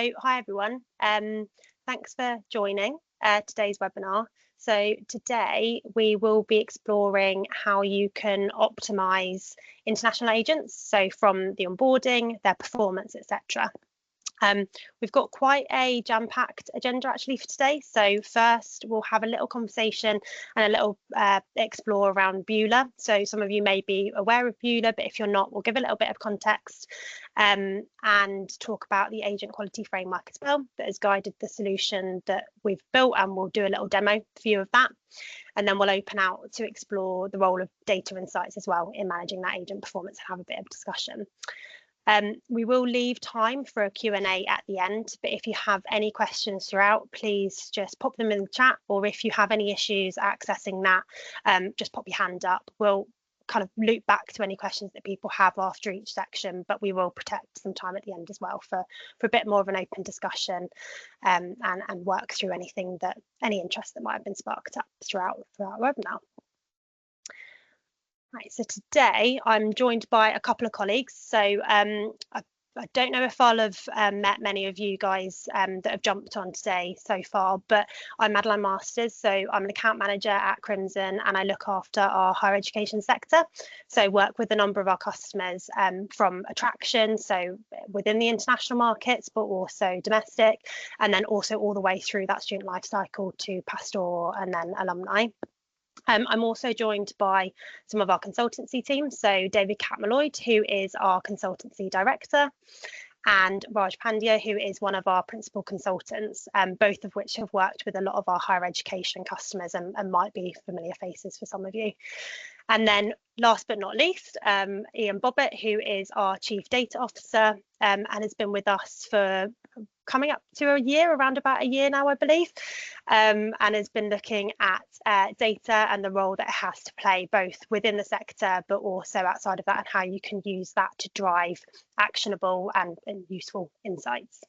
Hi everyone, thanks for joining today's webinar. So today we will be exploring how you can optimise international agents, so from the onboarding, their performance, etc. We've got quite a jam-packed agenda actually for today. So first we'll have a little conversation and a little explore around Beulah. So some of you may be aware of Beulah, but if you're not, we'll give a little bit of context and talk about the agent quality framework as well that has guided the solution that we've built, and we'll do a little demo view of that. And then we'll open out to explore the role of data insights as well in managing that agent performance and have a bit of discussion. We will leave time for a Q&A at the end, but if you have any questions throughout, please just pop them in the chat, or if you have any issues accessing that, just pop your hand up. We'll kind of loop back to any questions that people have after each section, but we will protect some time at the end as well for a bit more of an open discussion and work through any interest that might have been sparked up throughout our webinar. Right, so today I'm joined by a couple of colleagues. So I don't know if I'll have met many of you guys that have jumped on today so far, but I'm Madeline Masters. So I'm an account manager at Crimson, and I look after our higher education sector. So work with a number of our customers from attraction, so within the international markets, but also domestic, and then also all the way through that student life cycle to pastoral and then alumni. I'm also joined by some of our consultancy team, so David Catmaloyd, who is our consultancy director, and Raj Pandya, who is one of our principal consultants, both of which have worked with a lot of our higher education customers and might be familiar faces for some of you. And then last but not least, Ian Bobbitt, who is our Chief Data Officer and has been with us for coming up to around about a year now, I believe, and has been looking at data and the role that it has to play both within the sector, but also outside of that, and how you can use that to drive actionable and useful insights.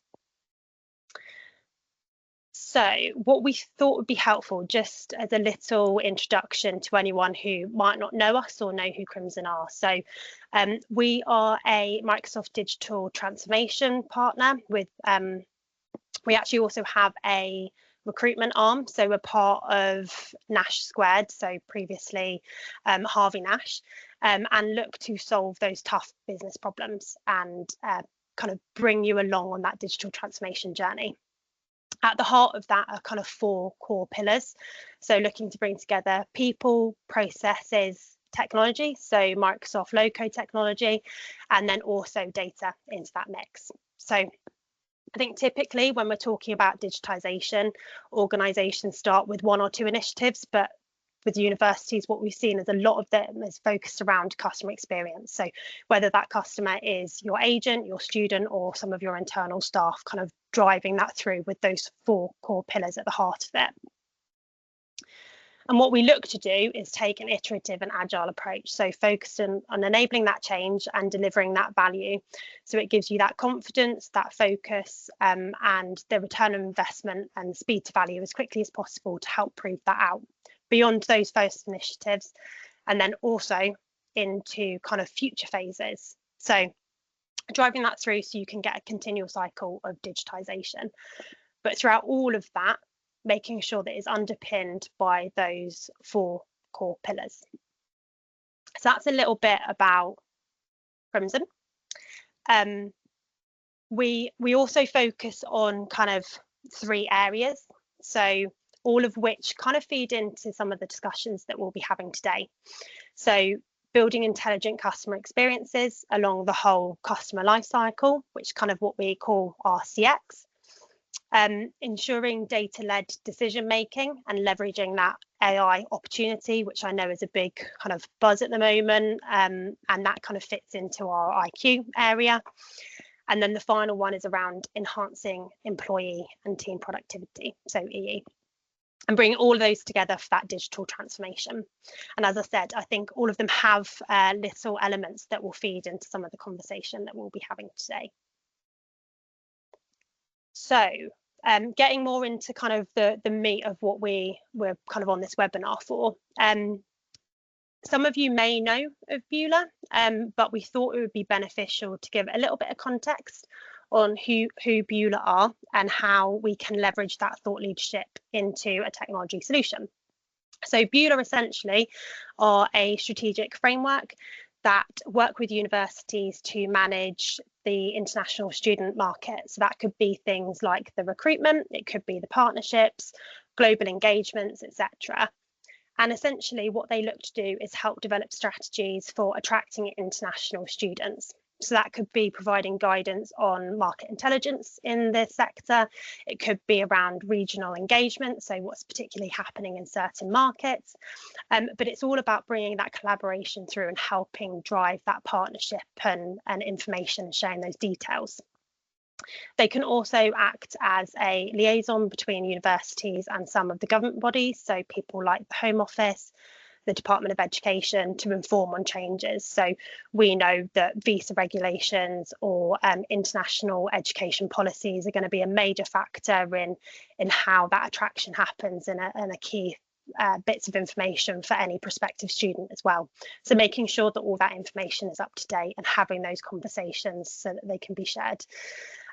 So what we thought would be helpful, just as a little introduction to anyone who might not know us or know who Crimson are. So we are a Microsoft digital transformation partner with, we actually also have a recruitment arm. So we're part of Nash Squared, so previously Harvey Nash, and look to solve those tough business problems and kind of bring you along on that digital transformation journey. At the heart of that are kind of 4 core pillars. So looking to bring together people, processes, technology, so Microsoft low-code technology, and then also data into that mix. So I think typically when we're talking about digitization, organizations start with 1 or 2 initiatives, but with universities, what we've seen is a lot of them is focused around customer experience. So whether that customer is your agent, your student, or some of your internal staff, kind of driving that through with those 4 core pillars at the heart of it. And what we look to do is take an iterative and agile approach, so focusing on enabling that change and delivering that value. So it gives you that confidence, that focus, and the return on investment and speed to value as quickly as possible to help prove that out beyond those first initiatives, and then also into kind of future phases. So driving that through so you can get a continual cycle of digitization. But throughout all of that, making sure that it's underpinned by those 4 core pillars. So that's a little bit about Crimson. We also focus on kind of 3 areas. So all of which kind of feed into some of the discussions that we'll be having today. So building intelligent customer experiences along the whole customer lifecycle, which kind of what we call our CX, ensuring data-led decision making and leveraging that AI opportunity, which I know is a big kind of buzz at the moment, and that kind of fits into our IQ area. And then the final one is around enhancing employee and team productivity, so EE. And bring all of those together for that digital transformation. And as I said, I think all of them have little elements that will feed into some of the conversation that we'll be having today. So getting more into kind of the meat of what we're kind of on this webinar for. Some of you may know of Beulah, but we thought it would be beneficial to give a little bit of context on who Beulah are and how we can leverage that thought leadership into a technology solution. So Beulah essentially are a strategic framework that work with universities to manage the international student market. So that could be things like the recruitment, it could be the partnerships, global engagements, etc. And essentially what they look to do is help develop strategies for attracting international students. So that could be providing guidance on market intelligence in this sector. It could be around regional engagement, so what's particularly happening in certain markets. But it's all about bringing that collaboration through and helping drive that partnership and information and sharing those details. They can also act as a liaison between universities and some of the government bodies, so people like the Home Office, the Department of Education, to inform on changes. So we know that visa regulations or international education policies are going to be a major factor in how that attraction happens and a key bits of information for any prospective student as well. So making sure that all that information is up to date and having those conversations so that they can be shared.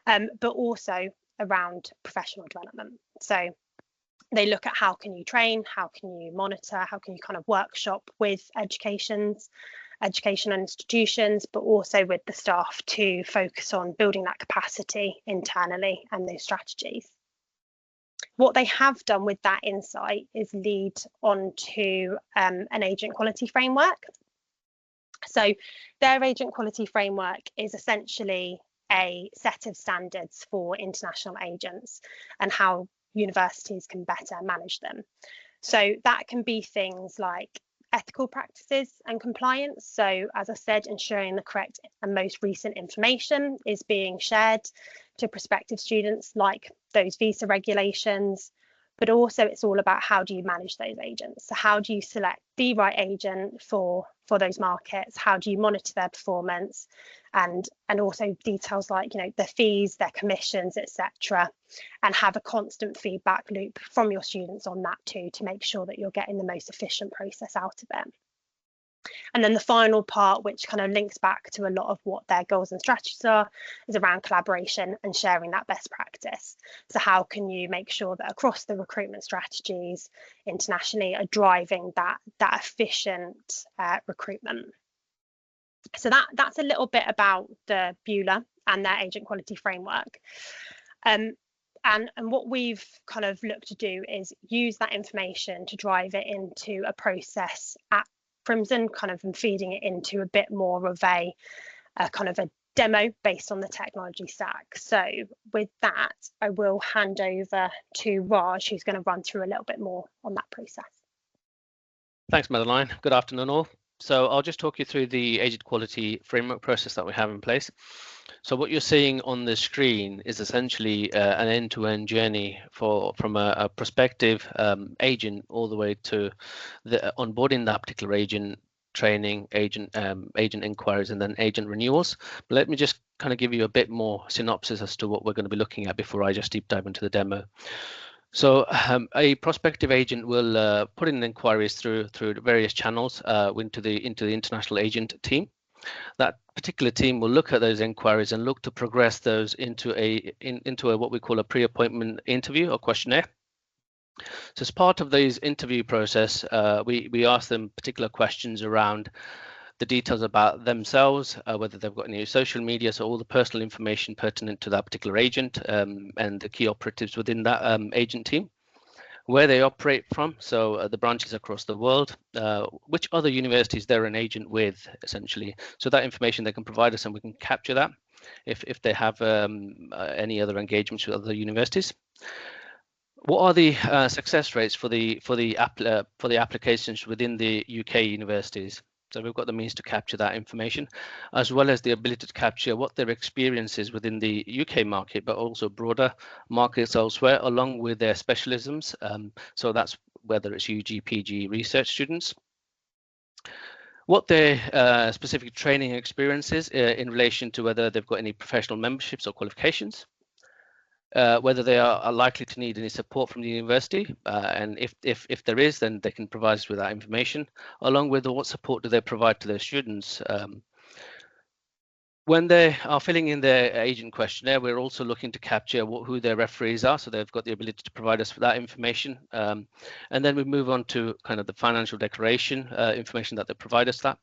But also around professional development. So they look at how can you train, how can you monitor, how can you kind of workshop with educational institutions, but also with the staff to focus on building that capacity internally and those strategies. What they have done with that insight is lead on to an agent quality framework. So their agent quality framework is essentially a set of standards for international agents and how universities can better manage them. So that can be things like ethical practices and compliance. So as I said, ensuring the correct and most recent information is being shared to prospective students, like those visa regulations, but also it's all about how do you manage those agents. So how do you select the right agent for those markets? How do you monitor their performance? And also details like, you know, their fees, their commissions, etc. And have a constant feedback loop from your students on that too, to make sure that you're getting the most efficient process out of them. And then the final part, which kind of links back to a lot of what their goals and strategies are, is around collaboration and sharing that best practice. So how can you make sure that across the recruitment strategies internationally are driving that efficient recruitment? So that's a little bit about the Beulah and their agent quality framework. And what we've kind of looked to do is use that information to drive it into a process at Crimson, kind of feeding it into a bit more of a kind of a demo based on the technology stack. So with that, I will hand over to Raj, who's going to run through a little bit more on that process. Thanks, Madeline. Good afternoon all. So I'll just talk you through the agent quality framework process that we have in place. So what you're seeing on the screen is essentially an end-to-end journey from a prospective agent all the way to the onboarding that particular agent, training, agent inquiries, and then agent renewals. But let me just kind of give you a bit more synopsis as to what we're going to be looking at before I just deep dive into the demo. So a prospective agent will put in inquiries through various channels into the international agent team. That particular team will look at those inquiries and look to progress those into a what we call a pre-appointment interview or questionnaire. So as part of these interview process, we ask them particular questions around the details about themselves, whether they've got any social media, so all the personal information pertinent to that particular agent and the key operatives within that agent team, where they operate from, so the branches across the world, which other universities they're an agent with, essentially. So that information they can provide us and we can capture that if they have any other engagements with other universities. What are the success rates for the applications within the UK universities? So we've got the means to capture that information, as well as the ability to capture what their experience is within the UK market, but also broader markets elsewhere, along with their specialisms. So that's whether it's UG, PG research students. What their specific training experience is in relation to whether they've got any professional memberships or qualifications. Whether they are likely to need any support from the university, and if there is, then they can provide us with that information, along with what support do they provide to their students. When they are filling in their agent questionnaire, we're also looking to capture who their referees are, so they've got the ability to provide us with that information. And then we move on to kind of the financial declaration information that they provide us that.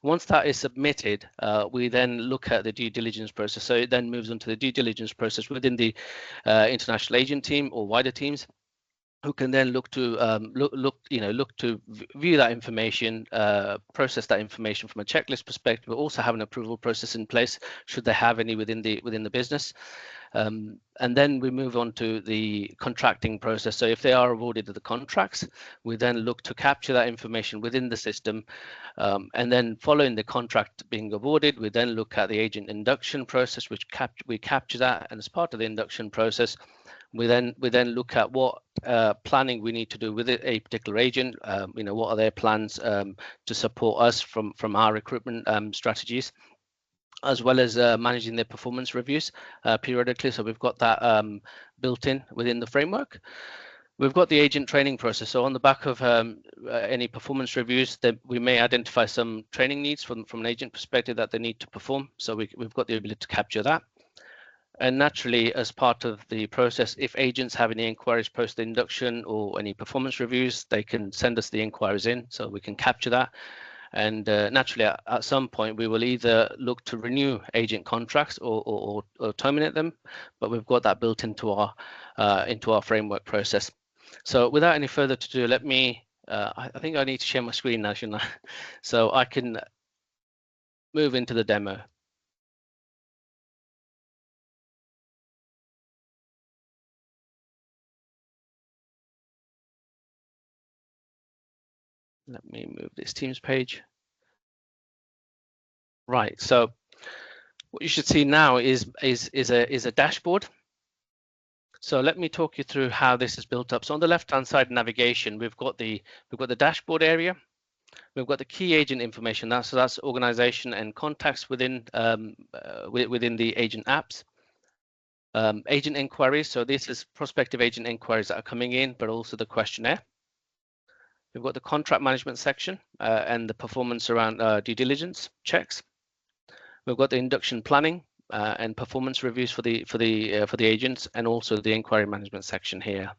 Once that is submitted, we then look at the due diligence process. So it then moves on to the due diligence process within the international agent team or wider teams, who can then look to view that information, process that information from a checklist perspective, but also have an approval process in place should they have any within the business. And then we move on to the contracting process. So if they are awarded the contracts, we then look to capture that information within the system. And then following the contract being awarded, we then look at the agent induction process, which we capture that. And as part of the induction process, we then look at what planning we need to do with a particular agent. What are their plans to support us from our recruitment strategies, as well as managing their performance reviews periodically. So we've got that built in within the framework. We've got the agent training process. So on the back of any performance reviews, that we may identify some training needs from an agent perspective that they need to perform. So we've got the ability to capture that. And naturally, as part of the process, if agents have any inquiries post induction or any performance reviews, they can send us the inquiries in, so we can capture that. And naturally, at some point, we will either look to renew agent contracts or terminate them. But we've got that built into our framework process. So without any further ado, let me. I think I need to share my screen now, shouldn't I? So I can move into the demo. Let me move this Teams page. Right, so what you should see now is a dashboard. So let me talk you through how this is built up. So on the left-hand side navigation, we've got the dashboard area. We've got the key agent information. That's organization and contacts within the agent apps. Agent inquiries. So this is prospective agent inquiries that are coming in, but also the questionnaire. We've got the contract management section and the performance around due diligence checks. We've got the induction planning and performance reviews for the agents, and also the inquiry management section here.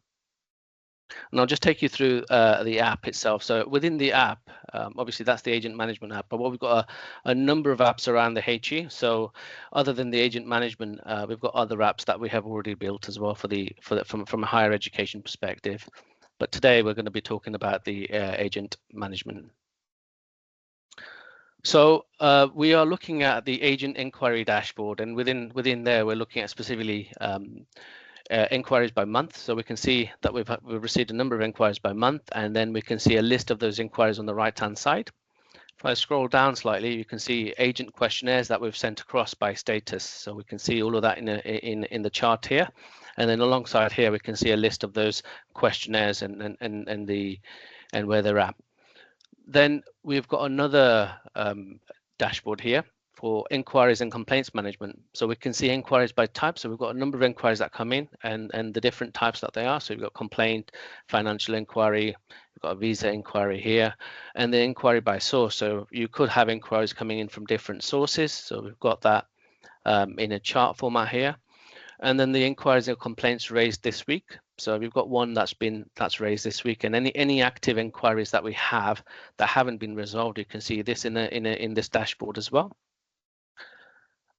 And I'll just take you through the app itself. So within the app, obviously that's the agent management app, but we've got a number of apps around the HE. So other than the agent management, we've got other apps that we have already built as well from a higher education perspective. But today we're going to be talking about the agent management. So we are looking at the agent inquiry dashboard, and within there we're looking at specifically inquiries by month. So we can see that we've received a number of inquiries by month, and then we can see a list of those inquiries on the right hand side. If I scroll down slightly, you can see agent questionnaires that we've sent across by status. So we can see all of that in the chart here, and then alongside here we can see a list of those questionnaires and where they're at. Then we've got another dashboard here for inquiries and complaints management. So we can see inquiries by type. So we've got a number of inquiries that come in and the different types that they are. So we've got complaint, financial inquiry, we've got a visa inquiry here, and the inquiry by source. So you could have inquiries coming in from different sources. So we've got that in a chart format here. And then the inquiries and complaints raised this week. So we've got one that's raised this week, and any active inquiries that we have that haven't been resolved, you can see this in this dashboard as well.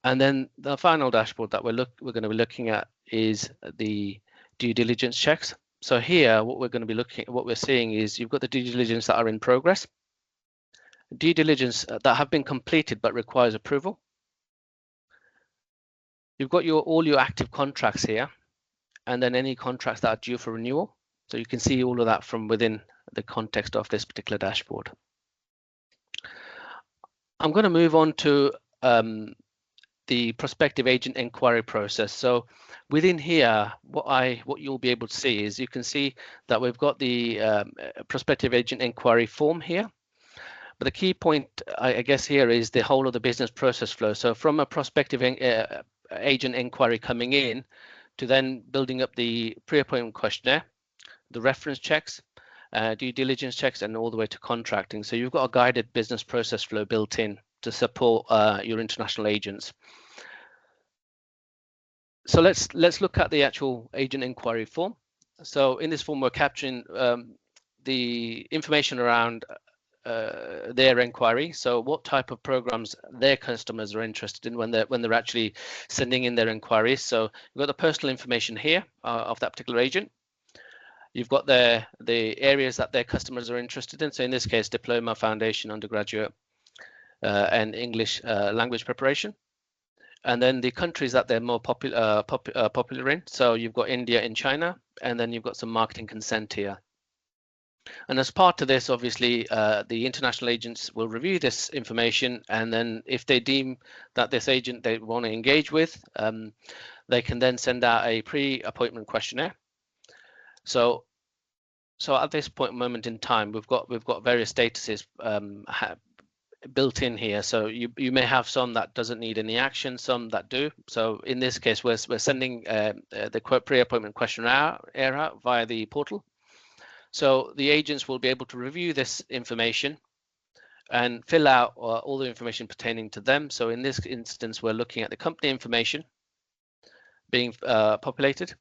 And then the final dashboard that we're going to be looking at is the due diligence checks. So here, what we're seeing is you've got the due diligence that are in progress, due diligence that have been completed but requires approval. You've got all your active contracts here, and then any contracts that are due for renewal. So you can see all of that from within the context of this particular dashboard. I'm going to move on to the prospective agent inquiry process. So within here, what you'll be able to see is you can see that we've got the prospective agent inquiry form here. But the key point, I guess, here is the whole of the business process flow. So from a prospective agent inquiry coming in to then building up the pre-appointment questionnaire, the reference checks, due diligence checks, and all the way to contracting. So you've got a guided business process flow built in to support your international agents. So let's look at the actual agent inquiry form. So in this form, we're capturing the information around their inquiry. So what type of programs their customers are interested in when they're actually sending in their inquiries. So you've got the personal information here of that particular agent. You've got the areas that their customers are interested in. So in this case, diploma, foundation, undergraduate, and English language preparation. And then the countries that they're more popular in. So you've got India and China, and then you've got some marketing consent here. And as part of this, obviously, the international agents will review this information, and then if they deem that this agent they want to engage with, they can then send out a pre-appointment questionnaire. So at this moment in time, we've got various statuses built in here. So you may have some that doesn't need any action, some that do. So in this case, we're sending the pre-appointment questionnaire out via the portal. So the agents will be able to review this information and fill out all the information pertaining to them. So in this instance, we're looking at the company information being populated.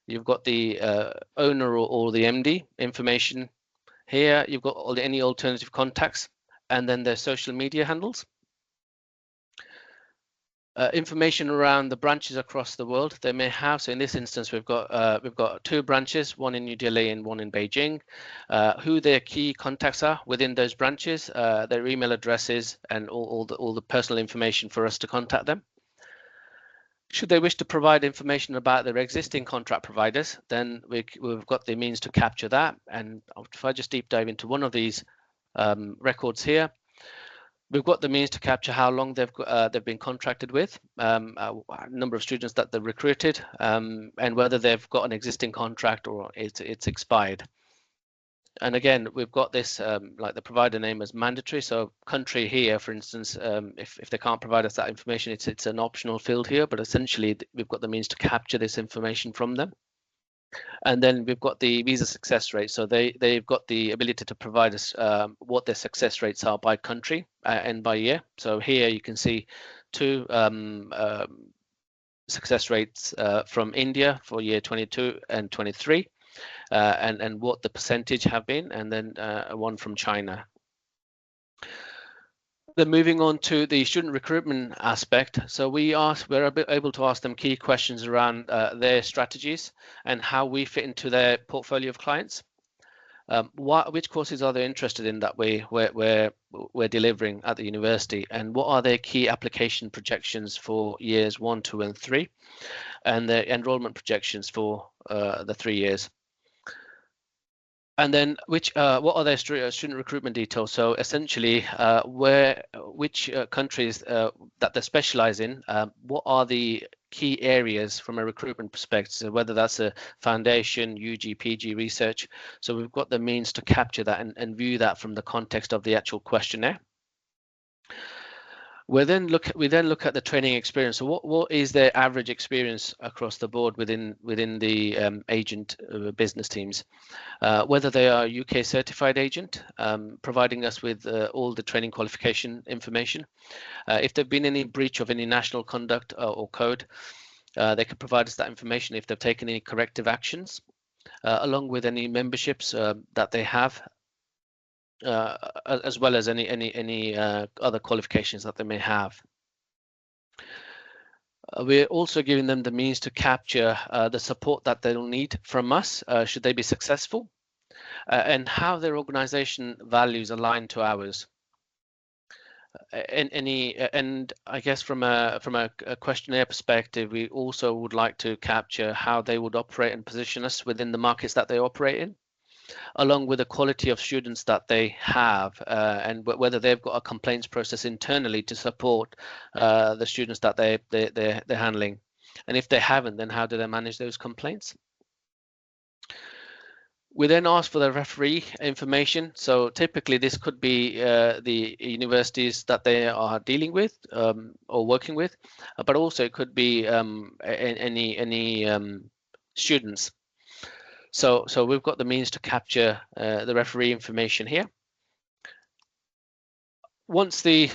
You've got the owner or the MD information here. You've got any alternative contacts, and then their social media handles. Information around the branches across the world they may have. So in this instance, we've got 2 branches, one in New Delhi and one in Beijing. Who their key contacts are within those branches, their email addresses, and all the personal information for us to contact them. Should they wish to provide information about their existing contract providers, then we've got the means to capture that. And if I just deep dive into one of these records here, we've got the means to capture how long they've been contracted with, number of students that they've recruited, and whether they've got an existing contract or it's expired. And again, we've got this like the provider name as mandatory. So country here, for instance, if they can't provide us that information, it's an optional field here, but essentially we've got the means to capture this information from them. And then we've got the visa success rate. So they've got the ability to provide us what their success rates are by country and by year. So here you can see 2 success rates from India for year 22 and 23, and what the percentage have been, and then one from China. Then moving on to the student recruitment aspect. So we're able to ask them key questions around their strategies and how we fit into their portfolio of clients. Which courses are they interested in that we're delivering at the university, and what are their key application projections for years 1, 2, and 3, and the enrollment projections for the 3 years. And then what are their student recruitment details? So essentially, which countries that they specialize in, what are the key areas from a recruitment perspective, so whether that's a foundation, UG, PG research. So we've got the means to capture that and view that from the context of the actual questionnaire. We then look at the training experience. So what is their average experience across the board within the agent business teams? Whether they are UK certified agent, providing us with all the training qualification information. If there've been any breach of any national conduct or code, they can provide us that information if they've taken any corrective actions, along with any memberships that they have. As well as any other qualifications that they may have. We're also giving them the means to capture the support that they'll need from us should they be successful, and how their organization values align to ours. And I guess from a questionnaire perspective, we also would like to capture how they would operate and position us within the markets that they operate in, along with the quality of students that they have, and whether they've got a complaints process internally to support the students that they're handling. And if they haven't, then how do they manage those complaints? We then ask for the referee information. So typically this could be the universities that they are dealing with or working with, but also it could be any students. So we've got the means to capture the referee information here. Once the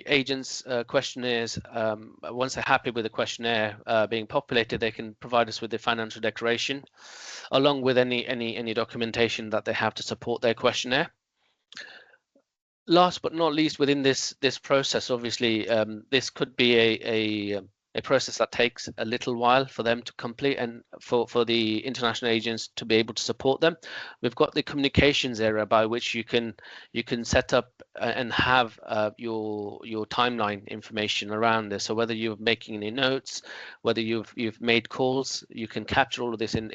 agents' questionnaires, once they're happy with the questionnaire being populated, they can provide us with the financial declaration, along with any documentation that they have to support their questionnaire. Last but not least, within this process, obviously, this could be a process that takes a little while for them to complete, and for the international agents to be able to support them. We've got the communications area by which you can set up and have your timeline information around this. So whether you're making any notes, whether you've made calls, you can capture all of this in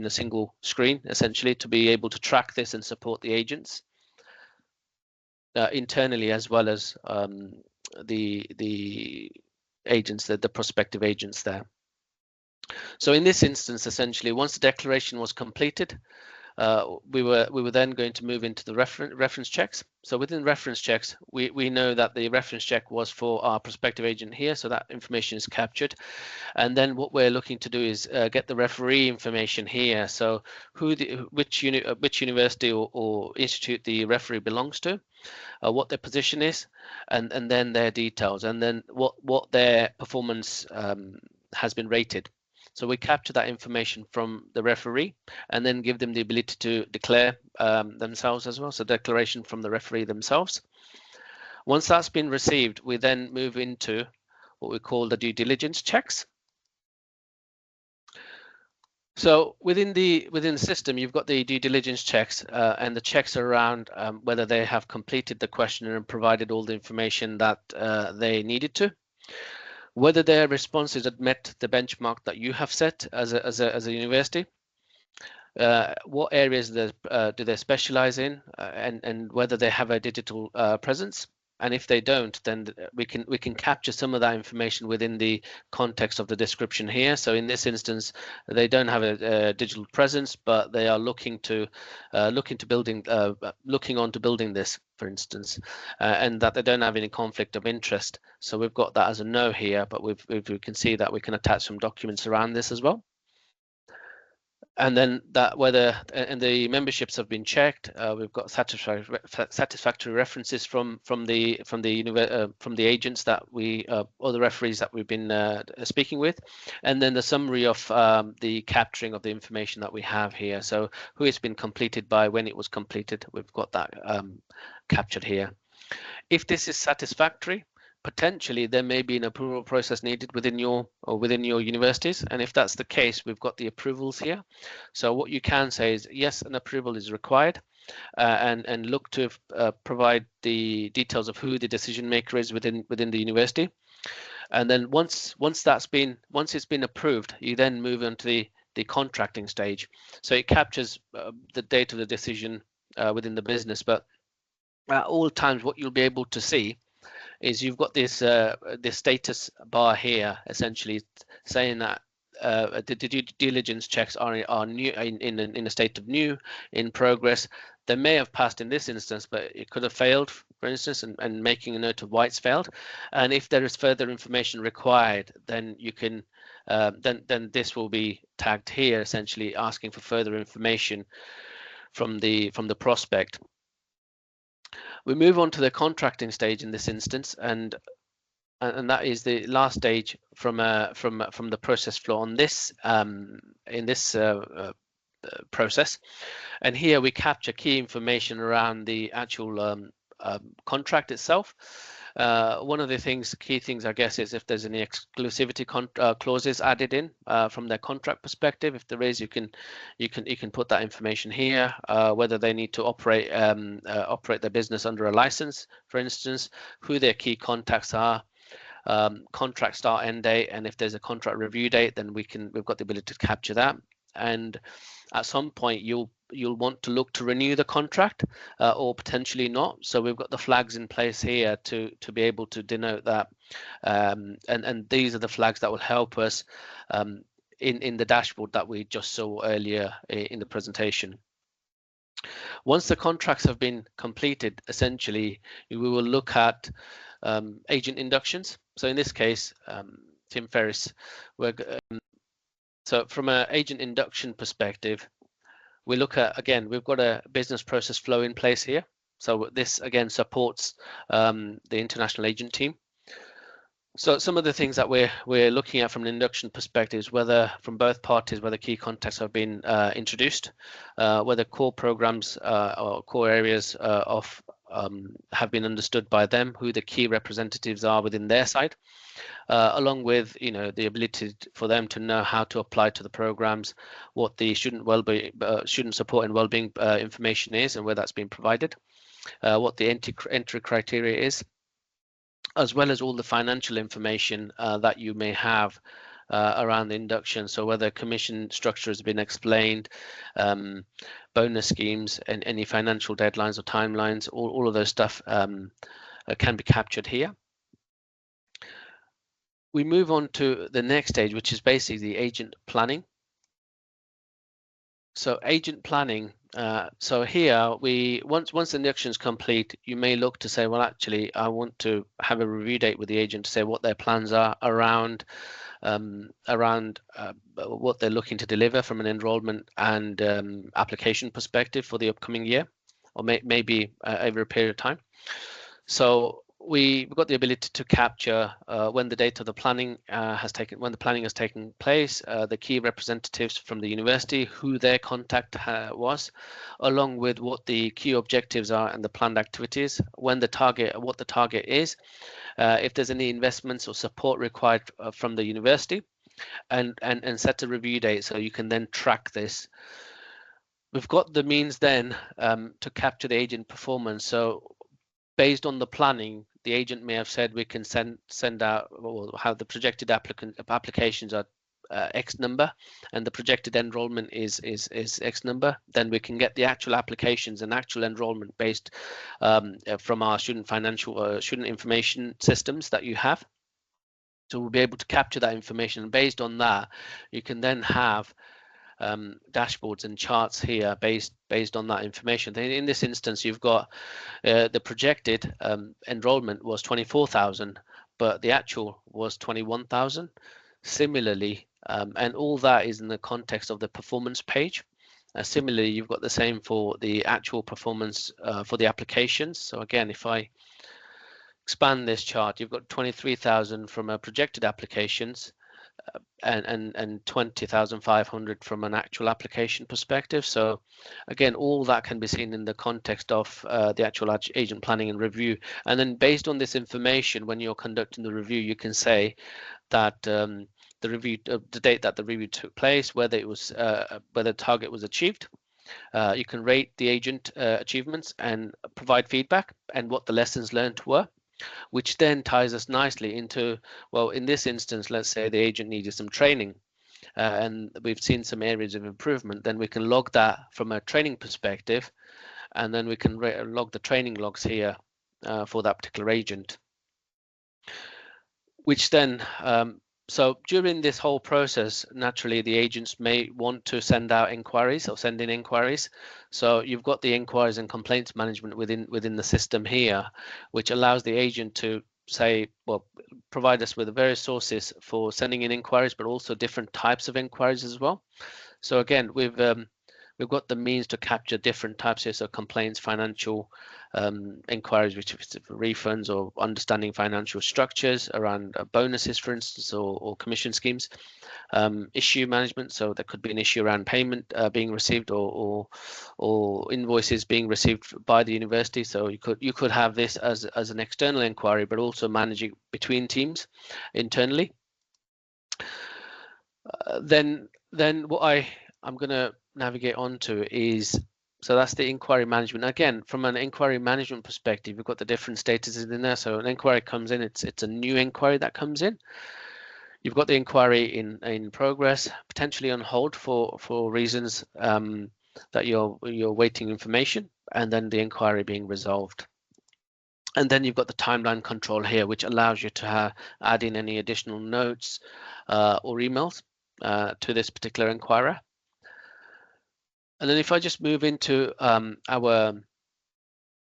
a single screen, essentially, to be able to track this and support the agents. Internally, as well as the agents, the prospective agents there. So in this instance, essentially, once the declaration was completed, we were then going to move into the reference checks. So within reference checks, we know that the reference check was for our prospective agent here, so that information is captured. And then what we're looking to do is get the referee information here. So which university or institute the referee belongs to, what their position is, and then their details, and then what their performance has been rated. So we capture that information from the referee and then give them the ability to declare themselves as well. So declaration from the referee themselves. Once that's been received, we then move into what we call the due diligence checks. So within the system, you've got the due diligence checks, and the checks are around whether they have completed the questionnaire and provided all the information that they needed to, whether their responses had met the benchmark that you have set as a university, what areas do they specialize in, and whether they have a digital presence. And if they don't, then we can capture some of that information within the context of the description here. So in this instance, they don't have a digital presence, but they are looking onto building this, for instance, and that they don't have any conflict of interest. So we've got that as a no here, but we can see that we can attach some documents around this as well. And then that whether and the memberships have been checked. We've got satisfactory references from the agents that we or the referees that we've been speaking with, and then the summary of the capturing of the information that we have here. So who it's been completed by, when it was completed, we've got that captured here. If this is satisfactory, potentially there may be an approval process needed within your universities, and if that's the case, we've got the approvals here. So what you can say is yes, an approval is required, and look to provide the details of who the decision maker is within the university. And then once it's been approved, you then move on to the contracting stage. So it captures the date of the decision within the business, but at all times what you'll be able to see is you've got this status bar here, essentially saying that the due diligence checks are new, in a state of new, in progress. They may have passed in this instance, but it could have failed, for instance, and making a note of why it's failed. And if there is further information required, then you can then this will be tagged here, essentially asking for further information from the prospect. We move on to the contracting stage in this instance, and that is the last stage from the process flow on this in this process. And here we capture key information around the actual contract itself. One of the key things, I guess, is if there's any exclusivity clauses added in from their contract perspective. If there is, you can put that information here. Whether they need to operate their business under a license, for instance, who their key contacts are, contract start end date, and if there's a contract review date, then we've got the ability to capture that. And at some point you'll want to look to renew the contract or potentially not. So we've got the flags in place here to be able to denote that, and these are the flags that will help us in the dashboard that we just saw earlier in the presentation. Once the contracts have been completed, essentially we will look at agent inductions. So in this case, Tim Ferriss, so from an agent induction perspective, we look at, again, we've got a business process flow in place here. So this again supports the international agent team. So some of the things that we're looking at from an induction perspective is whether from both parties, whether key contacts have been introduced, whether core programs or core areas have been understood by them, who the key representatives are within their side, along with the ability for them to know how to apply to the programs, what the student support and wellbeing information is, and where that's been provided, what the entry criteria is, as well as all the financial information that you may have around the induction. So whether commission structure has been explained, bonus schemes, and any financial deadlines or timelines, all of those stuff can be captured here. We move on to the next stage, which is basically the agent planning. So agent planning. So here once the induction is complete, you may look to say, well, actually, I want to have a review date with the agent to say what their plans are around what they're looking to deliver from an enrollment and application perspective for the upcoming year, or maybe over a period of time. So we've got the ability to capture when the date of the planning has taken place, the key representatives from the university, who their contact was, along with what the key objectives are and the planned activities, what the target is, if there's any investments or support required from the university, and set a review date so you can then track this. We've got the means then to capture the agent performance. So based on the planning, the agent may have said we can send out, or have the projected applications are X number, and the projected enrollment is X number. Then we can get the actual applications and actual enrollment based from our student information systems that you have. So we'll be able to capture that information, and based on that, you can then have dashboards and charts here based on that information. In this instance, you've got the projected enrollment was 24,000, but the actual was 21,000. Similarly, and all that is in the context of the performance page. Similarly, you've got the same for the actual performance for the applications. So again, if I expand this chart, you've got 23,000 from projected applications, and 20,500 from an actual application perspective. So again, all that can be seen in the context of the actual agent planning and review. And then based on this information, when you're conducting the review, you can say that the date that the review took place, whether the target was achieved. You can rate the agent achievements and provide feedback and what the lessons learned were, which then ties us nicely into, well, in this instance, let's say the agent needed some training and we've seen some areas of improvement. Then we can log that from a training perspective, and then we can log the training logs here for that particular agent, which then so during this whole process, naturally the agents may want to send out inquiries or send in inquiries. So you've got the inquiries and complaints management within the system here, which allows the agent to say, well, provide us with various sources for sending in inquiries, but also different types of inquiries as well. So again, we've got the means to capture different types of complaints, financial inquiries, which is for refunds or understanding financial structures around bonuses, for instance, or commission schemes. Issue management, so there could be an issue around payment being received or invoices being received by the university. So you could have this as an external inquiry, but also managing between teams internally. Then what I'm going to navigate onto is, so that's the inquiry management. Again, from an inquiry management perspective, we've got the different statuses in there. So an inquiry comes in, it's a new inquiry that comes in. You've got the inquiry in progress, potentially on hold for reasons that you're waiting information, and then the inquiry being resolved. And then you've got the timeline control here, which allows you to add in any additional notes or emails to this particular inquirer. And then if I just move into our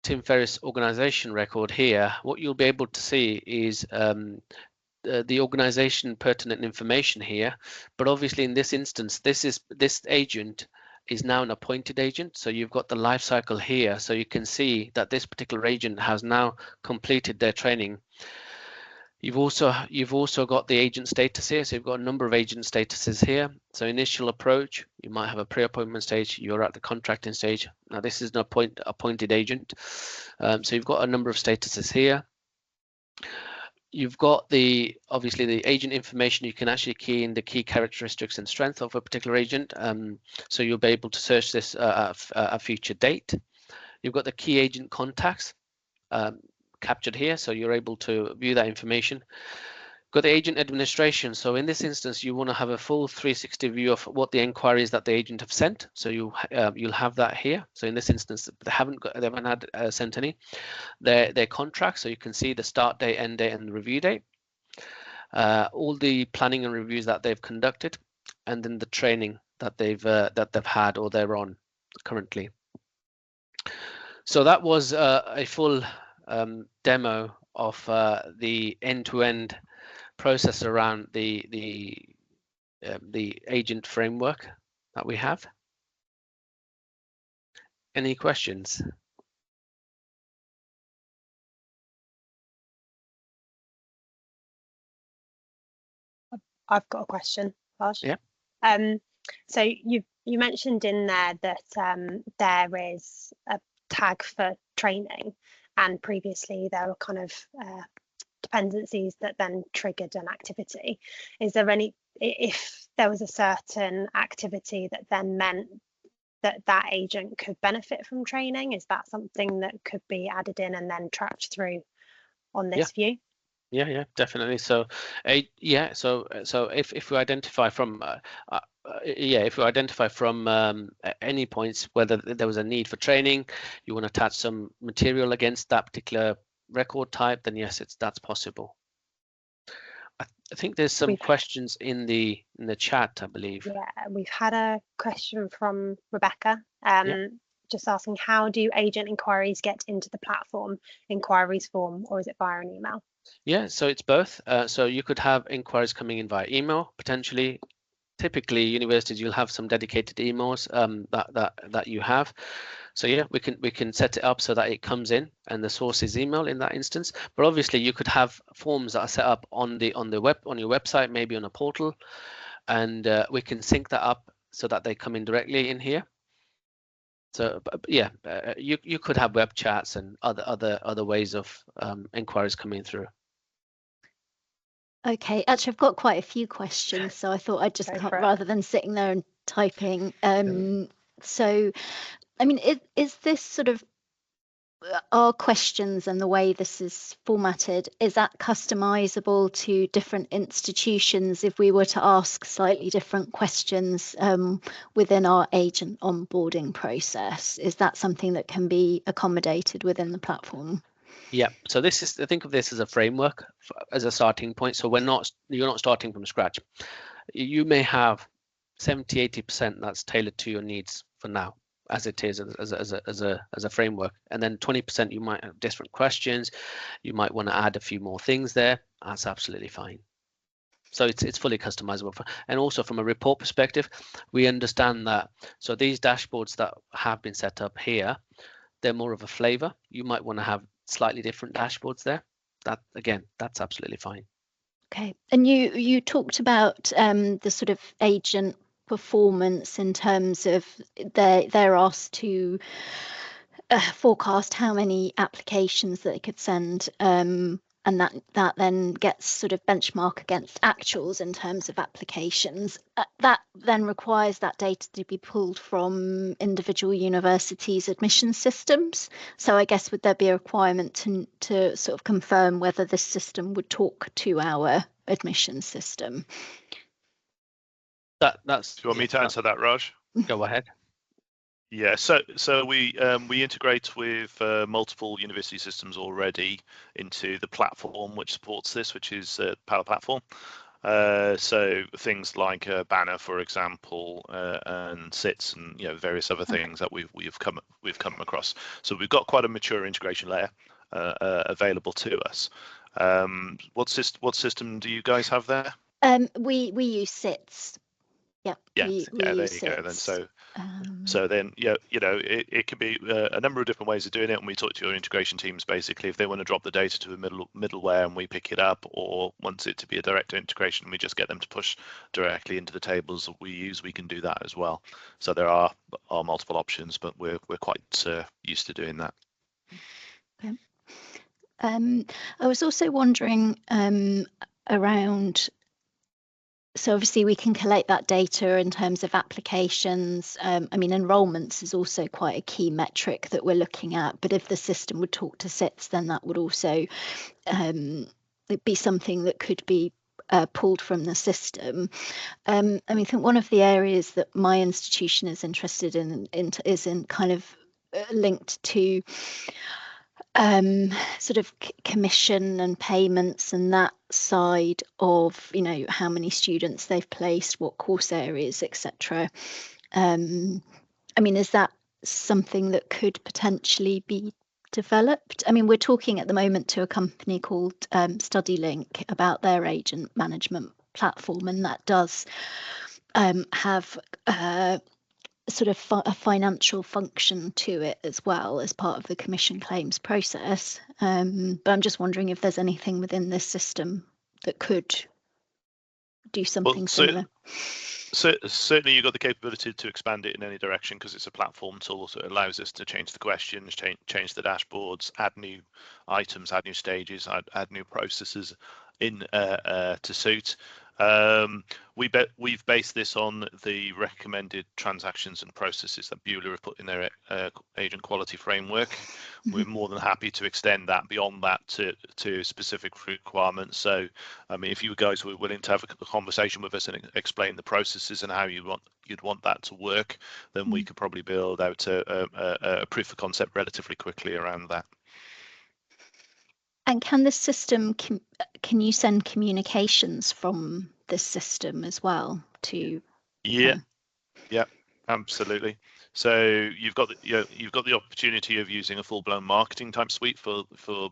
Tim Ferriss organization record here, what you'll be able to see is the organization pertinent information here. But obviously in this instance, this agent is now an appointed agent. So you've got the life cycle here. So you can see that this particular agent has now completed their training. You've also got the agent status here. So you've got a number of agent statuses here. So initial approach, you might have a pre-appointment stage. You're at the contracting stage. Now this is an appointed agent. So you've got a number of statuses here. You've got obviously the agent information. You can actually key in the key characteristics and strength of a particular agent. So you'll be able to search this at a future date. You've got the key agent contacts captured here, so you're able to view that information. Got the agent administration. So in this instance, you want to have a full 360 view of what the inquiries that the agent have sent. So you'll have that here. So in this instance, they haven't sent any. Their contracts, so you can see the start date, end date, and the review date. All the planning and reviews that they've conducted, and then the training that they've had or they're on currently. So that was a full demo of the end-to-end process around the agent framework that we have. Any questions? I've got a question, Raj. Yeah. So you mentioned in there that there is a tag for training, and previously there were kind of dependencies that then triggered an activity. Is there any, if there was a certain activity that then meant that agent could benefit from training, is that something that could be added in and then tracked through on this view? Yeah, definitely. So, so if we identify from any points whether there was a need for training, you want to attach some material against that particular record type, then yes, that's possible. I think there's some questions in the chat, I believe. Yeah, we've had a question from Rebecca. Just asking, how do agent inquiries get into the platform inquiries form, or is it via an email? Yeah, so it's both. So you could have inquiries coming in via email, potentially. Typically, universities, you'll have some dedicated emails that you have. So yeah, we can set it up so that it comes in and the source is email in that instance. But obviously, you could have forms that are set up on your website, maybe on a portal, and we can sync that up so that they come in directly in here. So yeah, you could have web chats and other ways of inquiries coming through. Okay, actually, I've got quite a few questions, so I thought I'd just rather than sitting there and typing. So, I mean, is this sort of our questions and the way this is formatted, is that customizable to different institutions if we were to ask slightly different questions within our agent onboarding process? Is that something that can be accommodated within the platform? Yeah, so think of this as a framework as a starting point. So you're not starting from scratch. You may have 70-80% that's tailored to your needs for now, as it is as a framework, and then 20% you might have different questions. You might want to add a few more things there. That's absolutely fine. So it's fully customizable. And also from a report perspective, we understand that. So these dashboards that have been set up here, they're more of a flavor. You might want to have slightly different dashboards there. That's absolutely fine. Okay, and you talked about the sort of agent performance in terms of they're asked to forecast how many applications that they could send, and that then gets sort of benchmark against actuals in terms of applications. That then requires that data to be pulled from individual universities' admission systems. So I guess would there be a requirement to sort of confirm whether this system would talk to our admission system? Do you want me to answer that, Raj? Go ahead. Yeah, so we integrate with multiple university systems already into the platform which supports this, which is Power Platform. So things like Banner, for example, and SITS, and various other things that we've come across. So we've got quite a mature integration layer available to us. What system do you guys have there? We use SITS. Yeah, Yeah, we there use you go. it. Then so then, yeah, it can be a number of different ways of doing it. And we talk to your integration teams basically if they want to drop the data to a middleware and we pick it up, or wants it to be a direct integration, we just get them to push directly into the tables that we use. We can do that as well. So there are multiple options, but we're quite used to doing that. Okay. I was also wondering around. So obviously we can collect that data in terms of applications. I mean, enrolments is also quite a key metric that we're looking at. But if the system would talk to SITs, then that would also be something that could be pulled from the system. I mean, I think one of the areas that my institution is interested in is in kind of linked to sort of commission and payments and that side of, you know, how many students they've placed, what course areas, etc. I mean, is that something that could potentially be developed? I mean, we're talking at the moment to a company called StudyLink about their agent management platform, and that does have sort of a financial function to it as well as part of the commission claims process. But I'm just wondering if there's anything within this system that could do something similar. So certainly you've got the capability to expand it in any direction because it's a platform tool, so it allows us to change the questions, change the dashboards, add new items, add new stages, add new processes in to suit. We've based this on the recommended transactions and processes that Beulah have put in their agent quality framework. We're more than happy to extend that beyond that to specific requirements. So, I mean, if you guys were willing to have a conversation with us and explain the processes and how you'd want that to work, then we could probably build out a proof of concept relatively quickly around that. And can this system, can you send communications from this system as well to? Yeah, absolutely. So you've got the opportunity of using a full-blown marketing type suite for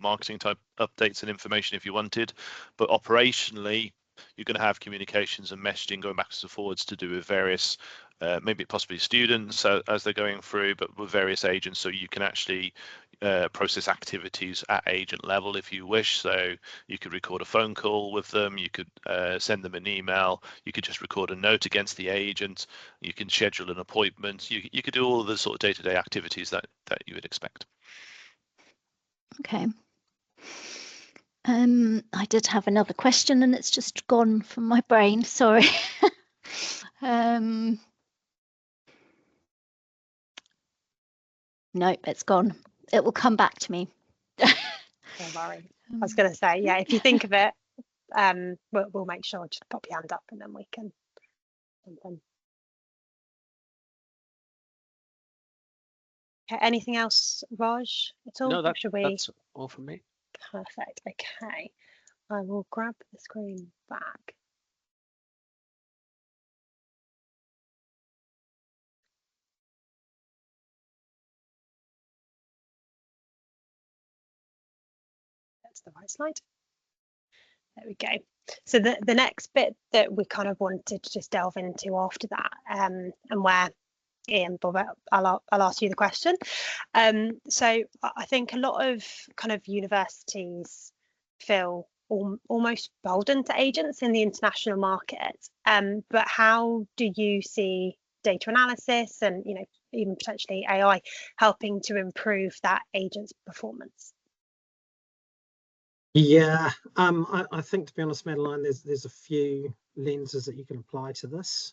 marketing type updates and information if you wanted, but operationally you're going to have communications and messaging going backwards and forwards to do with various maybe possibly students as they're going through, but with various agents, so you can actually process activities at agent level if you wish. So you could record a phone call with them, you could send them an email, you could just record a note against the agent, you can schedule an appointment, you could do all of the sort of day-to-day activities that you would expect. Okay. I did have another question and it's just gone from my brain, sorry. Nope, it's gone. It will come back to me. Don't worry. I was going to say, yeah, if you think of it, we'll make sure, just pop your hand up and then we can. Okay, anything else, Raj, at all? No, that's all from me. Perfect. Okay, I will grab the screen back. That's the right slide. There we go. So the next bit that we kind of wanted to just delve into after that, and where Ian, Bob, I'll ask you the question. So I think a lot of kind of universities feel almost beholden to agents in the international market. But how do you see data analysis and, you know, even potentially AI helping to improve that agent's performance? Yeah, I think, to be honest, Madeline, there's a few lenses that you can apply to this.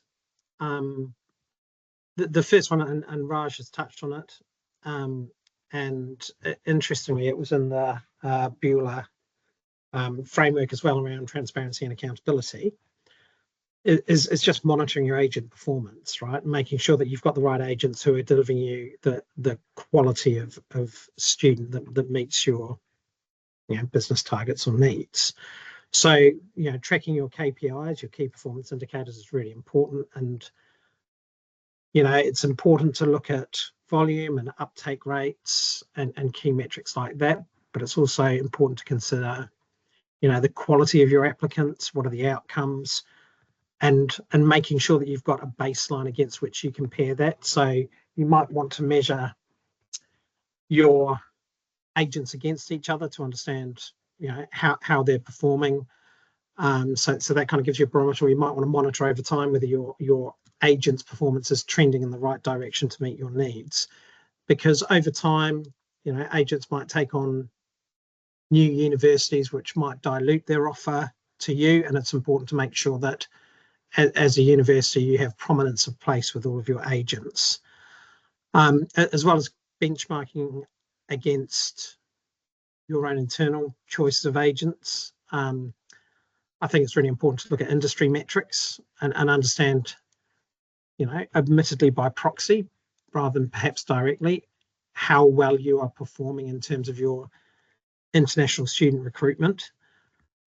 The first one, and Raj has touched on it, and interestingly, it was in the Beulah framework as well around transparency and accountability. Is just monitoring your agent performance, right? And making sure that you've got the right agents who are delivering you the quality of student that meets your business targets or needs. So tracking your KPIs, your key performance indicators, is really important. And it's important to look at volume and uptake rates and key metrics like that, but it's also important to consider the quality of your applicants. What are the outcomes? and making sure that you've got a baseline against which you compare that. So you might want to measure your agents against each other to understand, how they're performing. So that kind of gives you a barometer. You might want to monitor over time whether your agent's performance is trending in the right direction to meet your needs, because over time, agents might take on new universities which might dilute their offer to you, and it's important to make sure that as a university you have prominence of place with all of your agents, as well as benchmarking against your own internal choices of agents. I think it's really important to look at industry metrics and understand, admittedly by proxy rather than perhaps directly, how well you are performing in terms of your international student recruitment.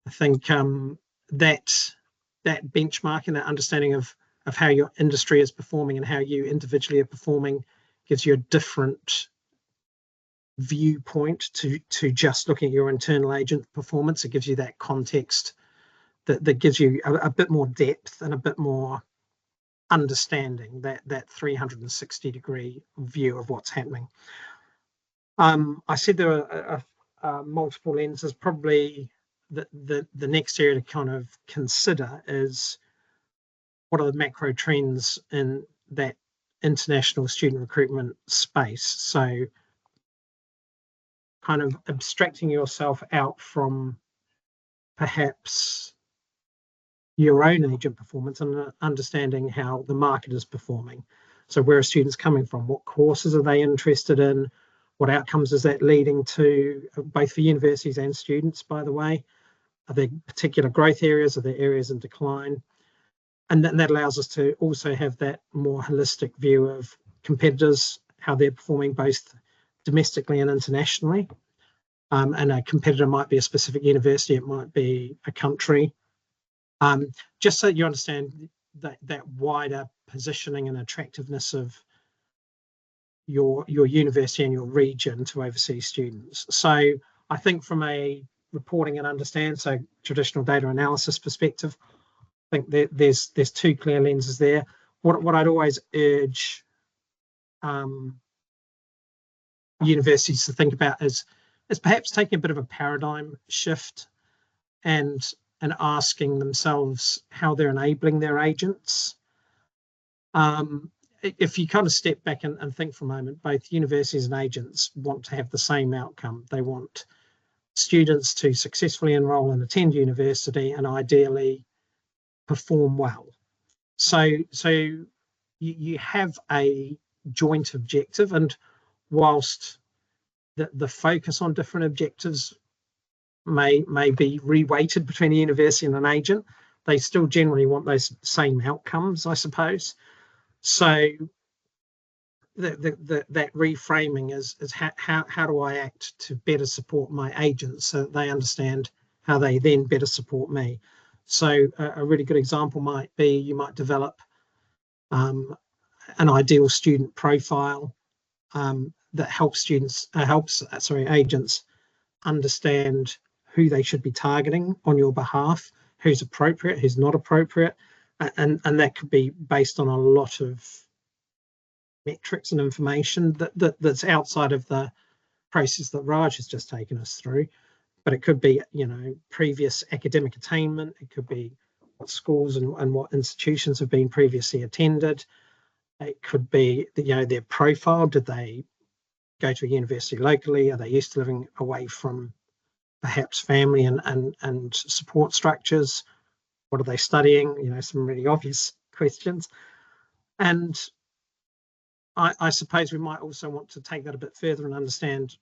I think that benchmarking, that understanding of how your industry is performing and how you individually are performing gives you a different viewpoint to just looking at your internal agent performance. It gives you that context that gives you a bit more depth and a bit more understanding, that 360-degree view of what's happening. I said there are multiple lenses. Probably the next area to kind of consider is what are the macro trends in that international student recruitment space. So kind of abstracting yourself out from perhaps your own agent performance and understanding how the market is performing. So where are students coming from? What courses are they interested in? What outcomes is that leading to, both for universities and students, by the way? Are there particular growth areas? Are there areas in decline? And that allows us to also have that more holistic view of competitors, how they're performing both domestically and internationally. And a competitor might be a specific university, it might be a country. Just so you understand that wider positioning and attractiveness of your university and your region to overseas students. So I think from a reporting and understand, so traditional data analysis perspective, I think there's two clear lenses there. What I'd always urge universities to think about is perhaps taking a bit of a paradigm shift and asking themselves how they're enabling their agents. If you kind of step back and think for a moment, both universities and agents want to have the same outcome. They want students to successfully enroll and attend university and ideally perform well. So you have a joint objective, and whilst the focus on different objectives may be reweighted between a university and an agent, they still generally want those same outcomes, I suppose. So that reframing is how do I act to better support my agents so that they understand how they then better support me. So a really good example might be, you might develop an ideal student profile that helps agents understand who they should be targeting on your behalf, who's appropriate, who's not appropriate, and that could be based on a lot of metrics and information that's outside of the process that Raj has just taken us through. But it could be, previous academic attainment. It could be what schools and what institutions have been previously attended. It could be, their profile. Did they go to a university locally? Are they used to living away from perhaps family and support structures? What are they studying? Some really obvious questions. And I suppose we might also want to take that a bit further and understand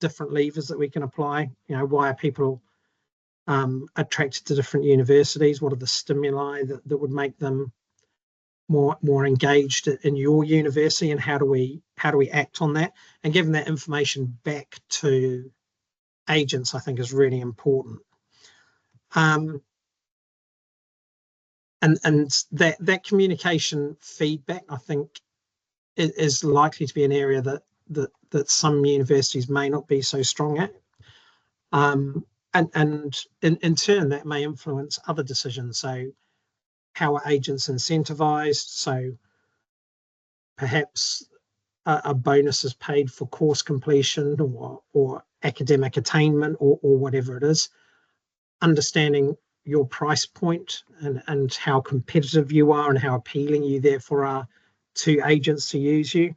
different levers that we can apply. Why are people attracted to different universities? What are the stimuli that would make them more engaged in your university, and how do we act on that? And giving that information back to agents, I think, is really important. And that communication feedback, I think, is likely to be an area that some universities may not be so strong at. And in turn, that may influence other decisions. So how are agents incentivized? So perhaps a bonus is paid for course completion or academic attainment or whatever it is. Understanding your price point and how competitive you are and how appealing you therefore are to agents to use you.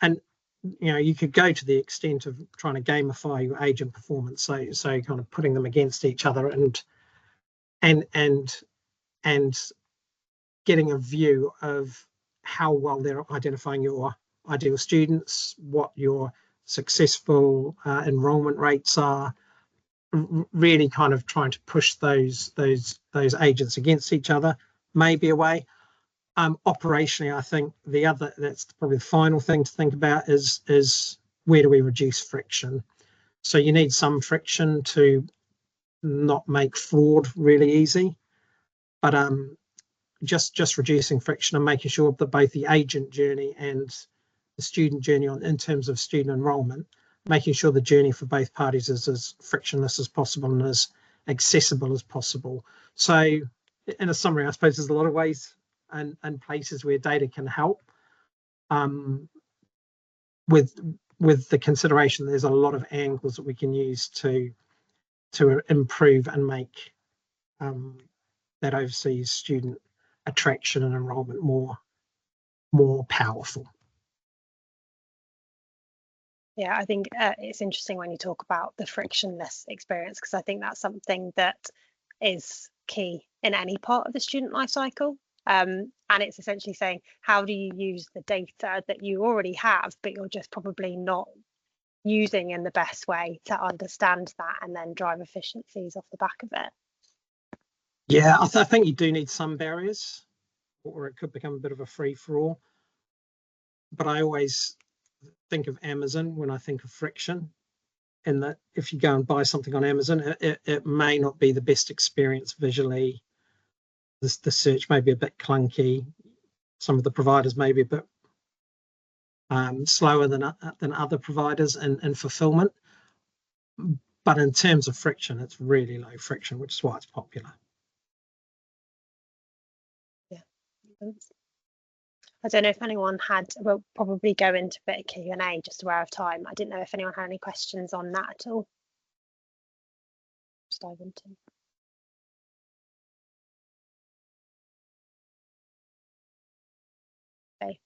And you could go to the extent of trying to gamify your agent performance, so kind of putting them against each other and getting a view of how well they're identifying your ideal students, what your successful enrollment rates are, really kind of trying to push those agents against each other may be a way. Operationally, I think that's probably the final thing to think about is where do we reduce friction? So you need some friction to not make fraud really easy, but just reducing friction and making sure that both the agent journey and the student journey in terms of student enrollment, making sure the journey for both parties is as frictionless as possible and as accessible as possible. So in a summary, I suppose there's a lot of ways and places where data can help, with the consideration there's a lot of angles that we can use to improve and make that overseas student attraction and enrollment more powerful. Yeah, I think it's interesting when you talk about the frictionless experience, because I think that's something that is key in any part of the student life cycle. And it's essentially saying, how do you use the data that you already have, but you're just probably not using in the best way to understand that and then drive efficiencies off the back of it? Yeah, I think you do need some barriers, or it could become a bit of a free-for-all. But I always think of Amazon when I think of friction, in that if you go and buy something on Amazon, it may not be the best experience visually. The search may be a bit clunky. Some of the providers may be a bit slower than other providers in fulfillment. But in terms of friction, it's really low friction, which is why it's popular. Yeah. I don't know if anyone we'll probably go into a bit of Q&A, just aware of time. I didn't know if anyone had any questions on that at all. Just dive into. Okay.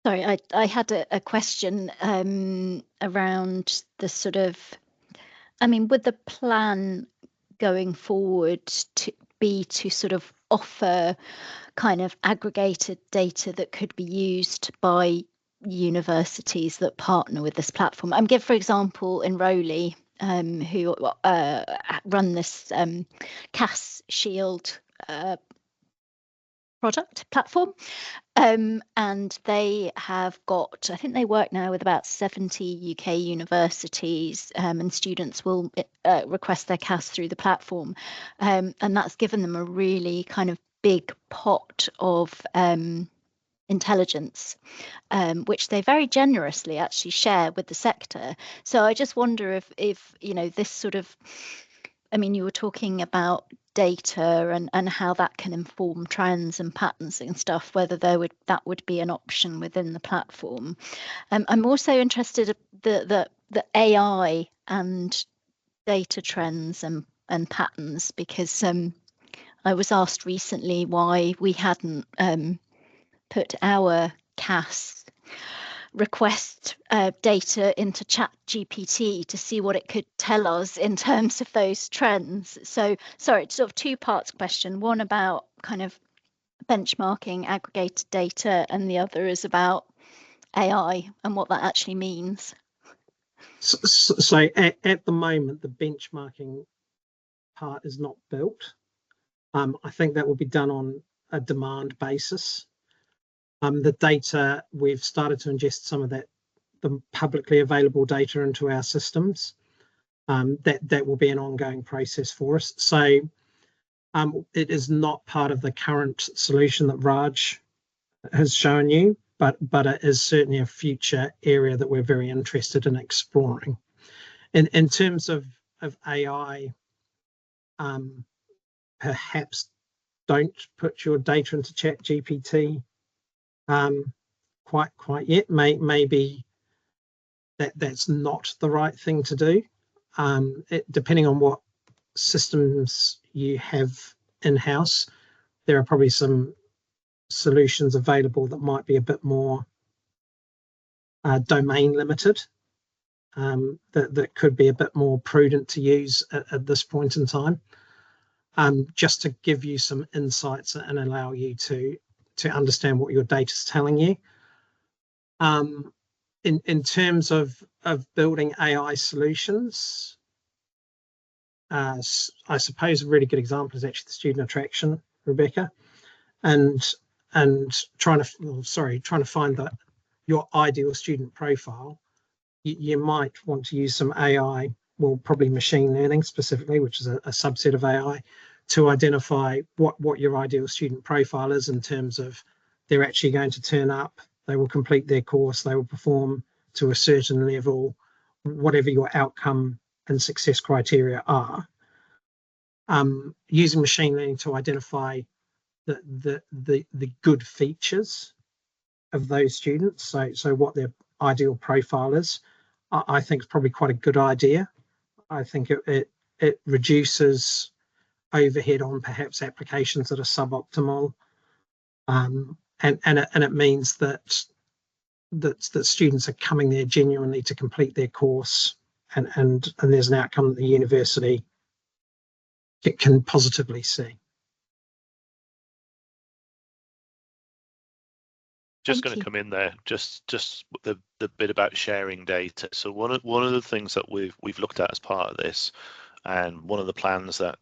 Sorry, I had a question around the sort of, would the plan going forward to sort of offer kind of aggregated data that could be used by universities that partner with this platform? Give, for example, Enrolli, who run this CAS Shield product platform, and they have got, I think they work now with about 70 UK universities, and students will request their CAS through the platform, and that's given them a really kind of big pot of intelligence, which they very generously actually share with the sector. So I just wonder if this sort of, you were talking about data and how that can inform trends and patterns and stuff, whether that would be an option within the platform. I'm also interested in the AI and data trends and patterns, because I was asked recently why we hadn't put our CAS request data into ChatGPT to see what it could tell us in terms of those trends. So sorry, it's sort of two parts question. One about kind of benchmarking aggregated data, and the other is about AI and what that actually means. So at the moment, the benchmarking part is not built. I think that will be done on a demand basis. The data, we've started to ingest some of the publicly available data into our systems. That will be an ongoing process for us. So it is not part of the current solution that Raj has shown you, but it is certainly a future area that we're very interested in exploring. In terms of AI, perhaps don't put your data into ChatGPT quite yet. Maybe that's not the right thing to do. Depending on what systems you have in-house, there are probably some solutions available that might be a bit more domain limited, that could be a bit more prudent to use at this point in time, just to give you some insights and allow you to understand what your data is telling you. In terms of building AI solutions, I suppose a really good example is actually the student attraction, Rebecca, and trying to find your ideal student profile. You might want to use some AI, well, probably machine learning specifically, which is a subset of AI, to identify what your ideal student profile is in terms of they're actually going to turn up, they will complete their course, they will perform to a certain level, whatever your outcome and success criteria are. Using machine learning to identify the good features of those students, so what their ideal profile is, I think is probably quite a good idea. I think it reduces overhead on perhaps applications that are suboptimal, and it means that students are coming there genuinely to complete their course, and there's an outcome that the university can positively see. Just going to come in there, just the bit about sharing data. So one of the things that we've looked at as part of this, and one of the plans that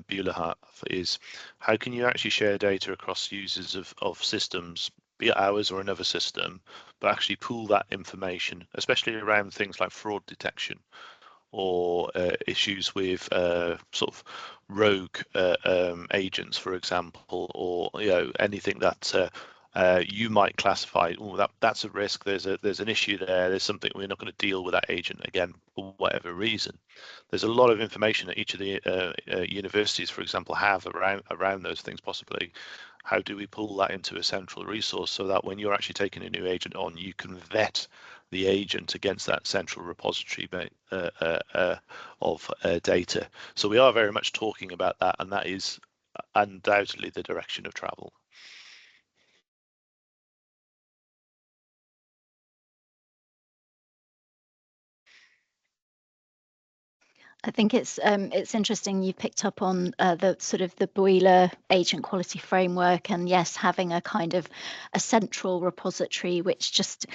Beulah have, is how can you actually share data across users of systems, be it ours or another system, but actually pool that information, especially around things like fraud detection or issues with sort of rogue agents, for example, or anything that you might classify, oh, that's a risk, there's an issue there's something, we're not going to deal with that agent again for whatever reason. There's a lot of information that each of the universities, for example, have around those things. Possibly, how do we pull that into a central resource so that when you're actually taking a new agent on, you can vet the agent against that central repository of data. So we are very much talking about that, and that is undoubtedly the direction of travel. I think it's interesting you picked up on the sort of the Beulah agent quality framework, and yes, having a kind of a central repository, which just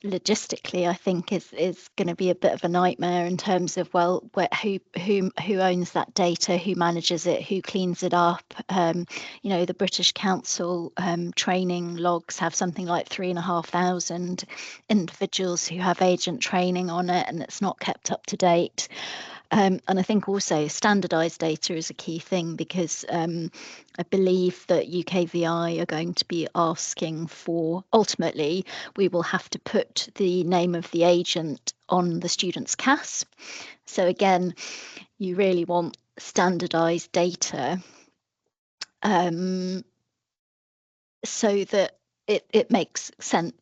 logistically I think is going to be a bit of a nightmare in terms of, well, who owns that data, who manages it, who cleans it up. The British Council training logs have something like 3,500 individuals who have agent training on it, and it's not kept up to date. And I think also standardized data is a key thing, because I believe that UKVI are going to be asking for, ultimately, we will have to put the name of the agent on the student's CAS. So again, you really want standardized data so that it makes sense,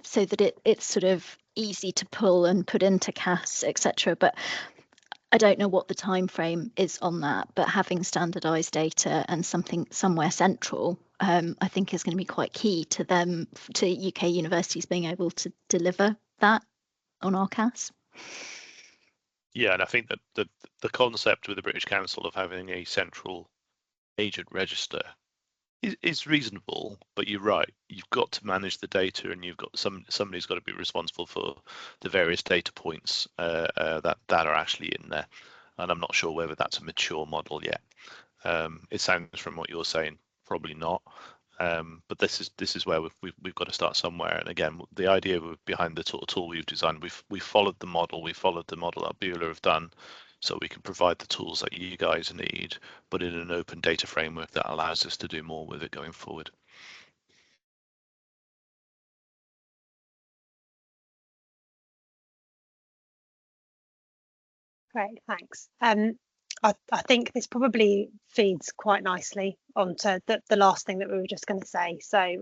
so that it's sort of easy to pull and put into CAS, etc. But I don't know what the time frame is on that, but having standardized data and something somewhere central, I think is going to be quite key to UK universities being able to deliver that on our CAS. Yeah, and I think that the concept with the British Council of having a central agent register is reasonable, but you're right. You've got to manage the data, and you've got somebody's got to be responsible for the various data points that are actually in there. And I'm not sure whether that's a mature model yet. It sounds from what you're saying, probably not. But this is where we've got to start somewhere. And again, the idea behind the tool we've designed, we've followed the model. We followed the model that Beulah have done, so we can provide the tools that you guys need, but in an open data framework that allows us to do more with it going forward. Great, thanks. I think this probably feeds quite nicely onto the last thing that we were just going to say. So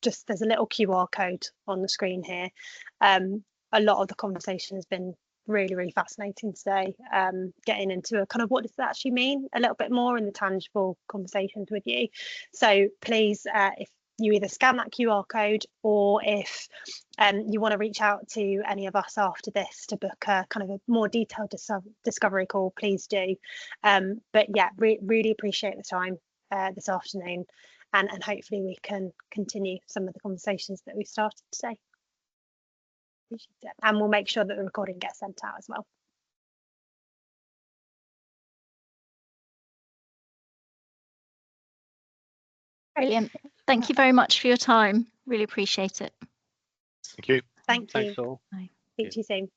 there's a little QR code on the screen here. A lot of the conversation has been really fascinating today, getting into a kind of what does that actually mean a little bit more in the tangible conversations with you. So please, if you either scan that QR code, or if you want to reach out to any of us after this to book a kind of a more detailed discovery call, please do. But yeah, really appreciate the time this afternoon, and hopefully we can continue some of the conversations that we started today. And we'll make sure that the recording gets sent out as well. Brilliant. Thank you very much for your time. Really appreciate it. Thank you. Thank you. Thanks all. Bye. Speak to you soon.